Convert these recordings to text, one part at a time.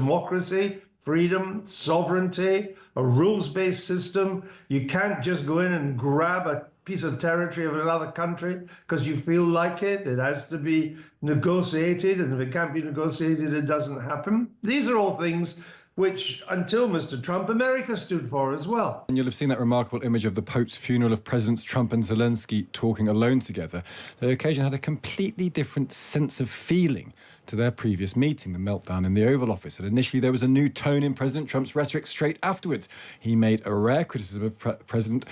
democracy, freedom, sovereignty, a rules-based system. You can't just go in and grab a piece of territory of another country because you feel like it. It has to be negotiated, and if it can't be negotiated, it doesn't happen. These are all things which, until Mr. Trump, America stood for as well. And you'll have seen that remarkable image of the Pope's funeral of Presidents Trump and Zelensky talking alone together. The occasion had a completely different sense of feeling to their previous meeting, the meltdown in the Oval Office. And initially there was a new tone in President Trump's rhetoric straight afterwards. He made a rare criticism of President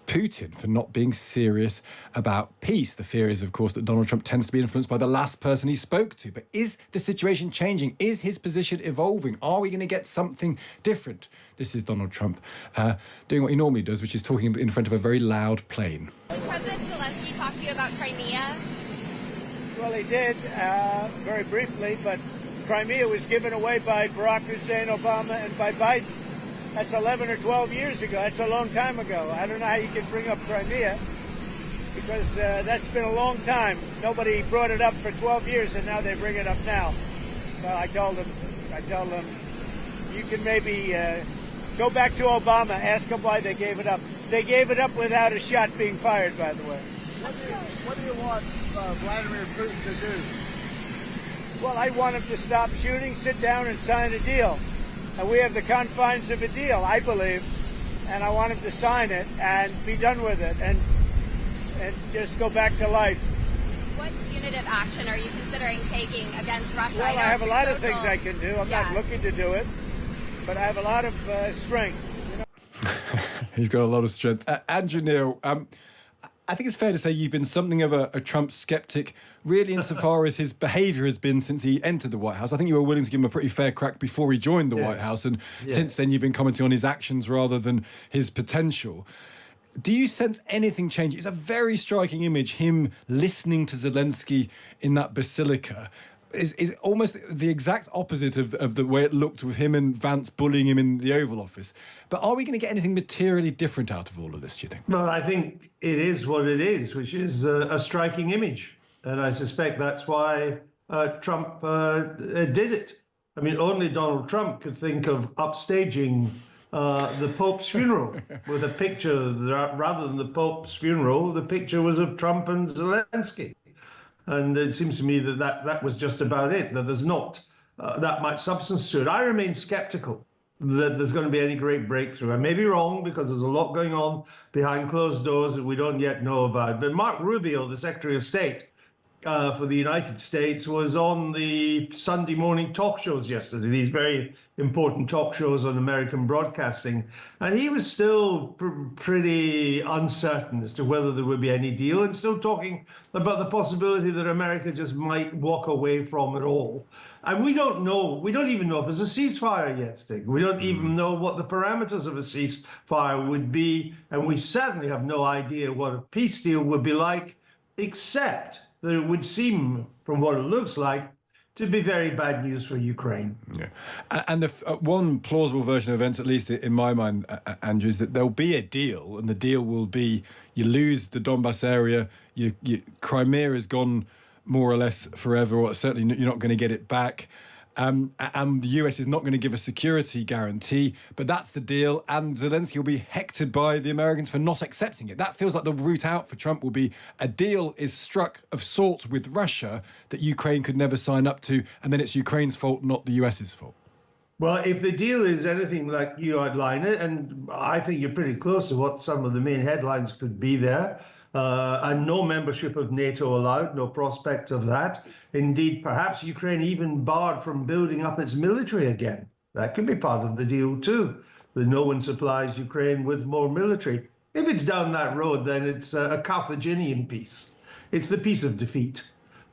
Putin for not being serious about peace. The fear is, of course, that Donald Trump tends to be influenced by the last person he spoke to. But is the situation changing? Is his position evolving? Are we going to get something different? This is Donald Trump doing what he normally does, which is talking in front of a very loud plane. President Zelensky talked to you about Crimea? Well, he did, very briefly, but Crimea was given away by Barack Hussein Obama and by Biden. That's 11 or 12 years ago. That's a long time ago. I don't know how you can bring up Crimea because that's been a long time. Nobody brought it up for 12 years, and now they bring it up now. So I told them, you can maybe go back to Obama, ask him why they gave it up. They gave it up without a shot being fired, by the way. What do you want Vladimir Putin to do? Well, I want him to stop shooting, sit down, and sign a deal. And we have the confines of a deal, I believe, and I want him to sign it and be done with it and just go back to life. What punitive action are you considering taking against Russia? Well, I have a lot of things I can do. I'm not looking to do it, but I have a lot of strength. You know? He's got a lot of strength. Andrew Neil, I think it's fair to say you've been something of a Trump skeptic, really, insofar as his behaviour has been since he entered the White House. I think you were willing to give him a pretty fair crack before he joined the White House, and since then you've been commenting on his actions rather than his potential. Do you sense anything changing? It's a very striking image, him listening to Zelensky in that basilica. Is almost the exact opposite of the way it looked with him and Vance bullying him in the Oval Office. But are we going to get anything materially different out of all of this, do you think? Well, I think it is what it is, which is a striking image. And I suspect that's why Trump did it. I mean, only Donald Trump could think of upstaging the Pope's funeral with a picture, rather than the Pope's funeral, the picture was of Trump and Zelensky. And it seems to me that was just about it, that there's not that much substance to it. I remain skeptical that there's going to be any great breakthrough. I may be wrong because there's a lot going on behind closed doors that we don't yet know about. But Mark Rubio, the Secretary of State for the United States, was on the Sunday morning talk shows yesterday, these very important talk shows on American broadcasting. And he was still pretty uncertain as to whether there would be any deal, and still talking about the possibility that America just might walk away from it all. And we don't know, we don't even know if there's a ceasefire yet, Stig. We don't even know what the parameters of a ceasefire would be. And we certainly have no idea what a peace deal would be like, except that it would seem, from what it looks like, to be very bad news for Ukraine. Yeah. And the one plausible version of events, at least in my mind, Andrew, is that there'll be a deal, and the deal will be you lose the Donbass area, Crimea is gone more or less forever, or certainly you're not going to get it back. And the US is not going to give a security guarantee, but that's the deal. And Zelensky will be hectored by the Americans for not accepting it. That feels like the route out for Trump will be a deal is struck of sorts with Russia that Ukraine could never sign up to, and then it's Ukraine's fault, not the US's fault. Well, if the deal is anything like you outline it, and I think you're pretty close to what some of the main headlines could be there, and no membership of NATO allowed, no prospect of that. Indeed, perhaps Ukraine even barred from building up its military again. That could be part of the deal too, that no one supplies Ukraine with more military. If it's down that road, then it's a Carthaginian peace. It's the peace of defeat.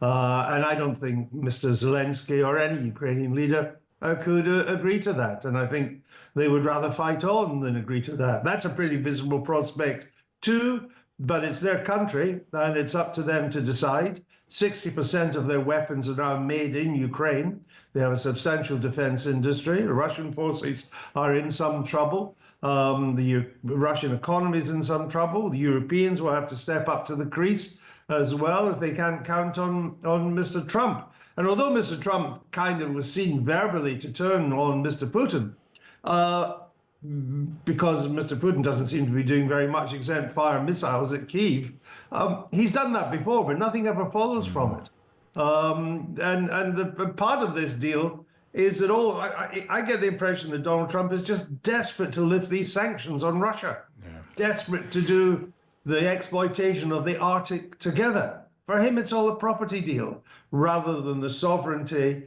And I don't think Mr. Zelensky or any Ukrainian leader could agree to that. And I think they would rather fight on than agree to that. That's a pretty visible prospect too. But it's their country, and it's up to them to decide. 60% of their weapons are now made in Ukraine. They have a substantial defense industry. The Russian forces are in some trouble. The Russian economy is in some trouble. The Europeans will have to step up to the crease as well if they can't count on Mr. Trump. And although Mr. Trump kind of was seen verbally to turn on Mr. Putin, because Mr. Putin doesn't seem to be doing very much except fire missiles at Kyiv, he's done that before, but nothing ever follows from it. And the part of this deal is that I get the impression that Donald Trump is just desperate to lift these sanctions on Russia, desperate to do the exploitation of the Arctic together. For him, it's all a property deal rather than the sovereignty,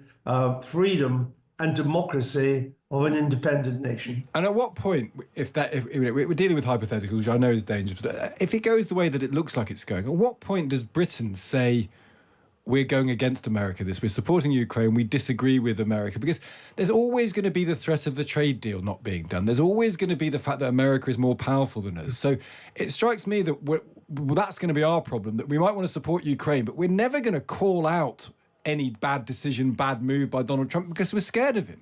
freedom, and democracy of an independent nation. And at what point, if we're dealing with hypotheticals, which I know is dangerous, but if it goes the way that it looks like it's going, at what point does Britain say, we're going against America we're supporting Ukraine, we disagree with America? Because there's always going to be the threat of the trade deal not being done. There's always going to be the fact that America is more powerful than us. So it strikes me that that's going to be our problem, that we might want to support Ukraine, but we're never going to call out any bad decision, bad move by Donald Trump because we're scared of him.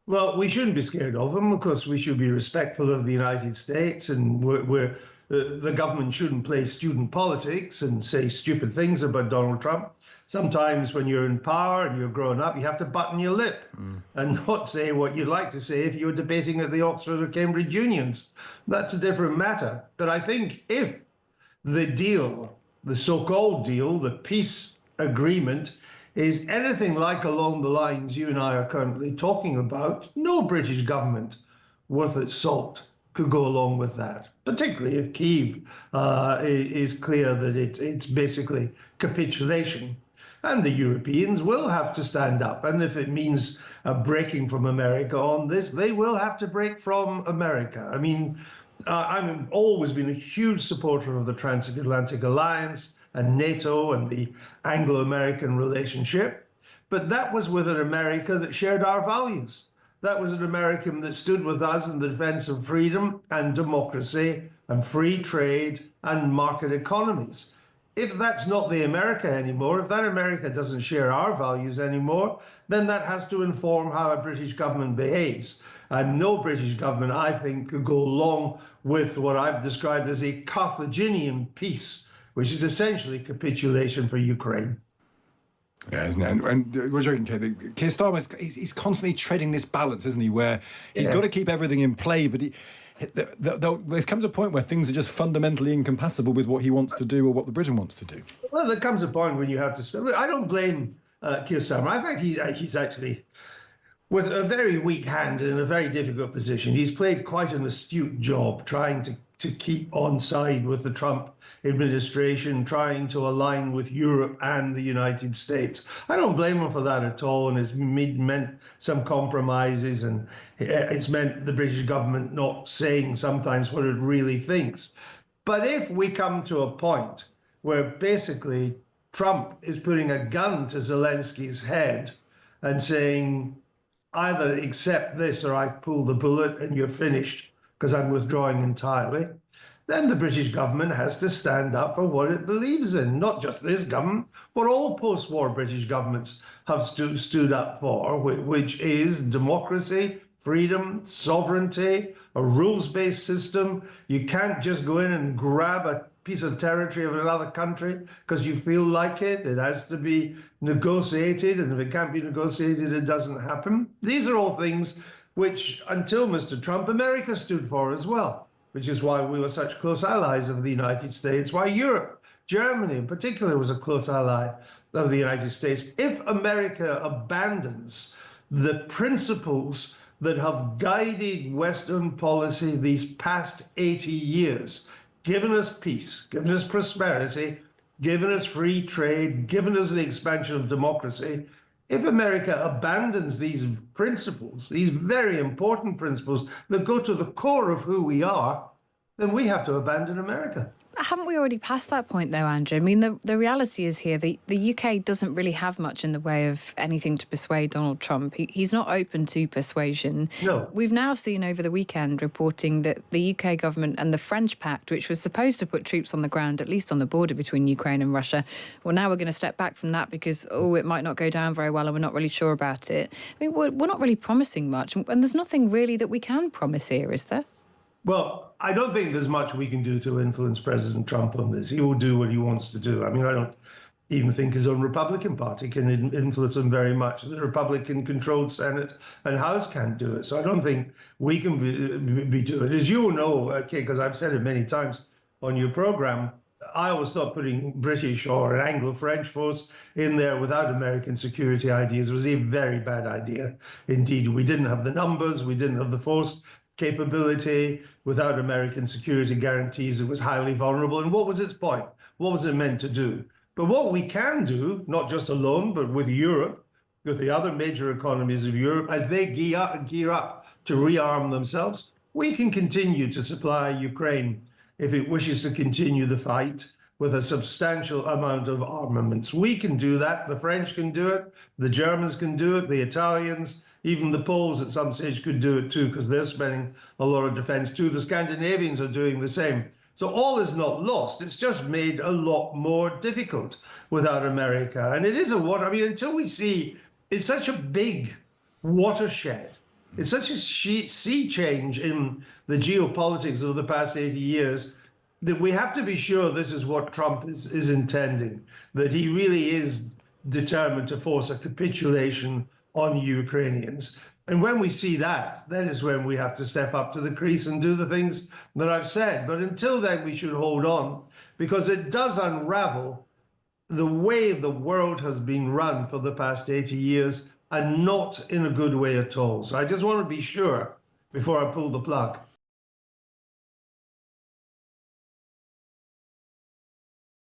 Well, we shouldn't be scared of him. Of course, we should be respectful of the United States, and the government shouldn't play student politics and say stupid things about Donald Trump. Sometimes when you're in power and you're growing up, you have to button your lip and not say what you'd like to say if you were debating at the Oxford or Cambridge unions. That's a different matter. But I think if the deal, the so-called deal, the peace agreement, is anything like along the lines you and I are currently talking about, no British government worth its salt could go along with that, particularly if Kyiv is clear that it's basically capitulation. And the Europeans will have to stand up. And if it means breaking from America on this, they will have to break from America. I mean, I've always been a huge supporter of the Transatlantic Alliance and NATO and the Anglo-American relationship. But that was with an America that shared our values. That was an American that stood with us in the defense of freedom and democracy and free trade and market economies. If that's not the America anymore, if that America doesn't share our values anymore, then that has to inform how a British government behaves. And no British government, I think, could go along with what I've described as a Carthaginian peace, which is essentially capitulation for Ukraine. Yeah, isn't it? And we're joking, Keir Starmer, he's constantly treading this balance, isn't he, where he's got to keep everything in play, but there comes a point where things are just fundamentally incompatible with what he wants to do or what the Britain wants to do. Well, there comes a point when you have to... Look, I don't blame Keir Starmer. I think he's actually, with a very weak hand and in a very difficult position, he's played quite an astute job trying to keep on side with the Trump administration, trying to align with Europe and the United States. I don't blame him for that at all, and it's meant some compromises, and it's meant the British government not saying sometimes what it really thinks. But if we come to a point where basically Trump is putting a gun to Zelensky's head and saying, either accept this or I pull the bullet and you're finished because I'm withdrawing entirely, then the British government has to stand up for what it believes in. Not just this government, but all post-war British governments have stood up for, which is democracy, freedom, sovereignty, a rules-based system. You can't just go in and grab a piece of territory of another country because you feel like it. It has to be negotiated, and if it can't be negotiated, it doesn't happen. These are all things which, until Mr. Trump, America stood for as well, which is why we were such close allies of the United States, why Europe, Germany in particular, was a close ally of the United States. If America abandons the principles that have guided Western policy these past 80 years, given us peace, given us prosperity, given us free trade, given us the expansion of democracy, if America abandons these principles, these very important principles that go to the core of who we are, then we have to abandon America. Haven't we already passed that point, though, Andrew? I mean, the reality is here, the UK doesn't really have much in the way of anything to persuade Donald Trump. He's not open to persuasion. No. We've now seen over the weekend reporting that the UK government and the French pact, which was supposed to put troops on the ground, at least on the border between Ukraine and Russia, well, now we're going to step back from that because, it might not go down very well and we're not really sure about it. I mean, we're not really promising much, and there's nothing really that we can promise here, is there? Well, I don't think there's much we can do to influence President Trump on this. He will do what he wants to do. I mean, I don't even think his own Republican Party can influence him very much. The Republican-controlled Senate and House can't do it. So I don't think we can be doing it. As you know, okay, because I've said it many times on your program, I always thought putting British or an Anglo-French force in there without American security ideas was a very bad idea. Indeed, we didn't have the numbers, we didn't have the force capability. Without American security guarantees, it was highly vulnerable. And what was its point? What was it meant to do? But what we can do, not just alone, but with Europe, with the other major economies of Europe, as they gear up to rearm themselves, we can continue to supply Ukraine if it wishes to continue the fight with a substantial amount of armaments. We can do that. The French can do it. The Germans can do it. The Italians, even the Poles at some stage could do it too, because they're spending a lot of defense too. The Scandinavians are doing the same. So all is not lost. It's just made a lot more difficult without America. And it is until we see, it's such a big watershed. It's such a sea change in the geopolitics of the past 80 years that we have to be sure this is what Trump is intending, that he really is determined to force a capitulation on Ukrainians. And when we see that is when we have to step up to the crease and do the things that I've said. But until then, we should hold on, because it does unravel the way the world has been run for the past 80 years, and not in a good way at all. So I just want to be sure, before I pull the plug,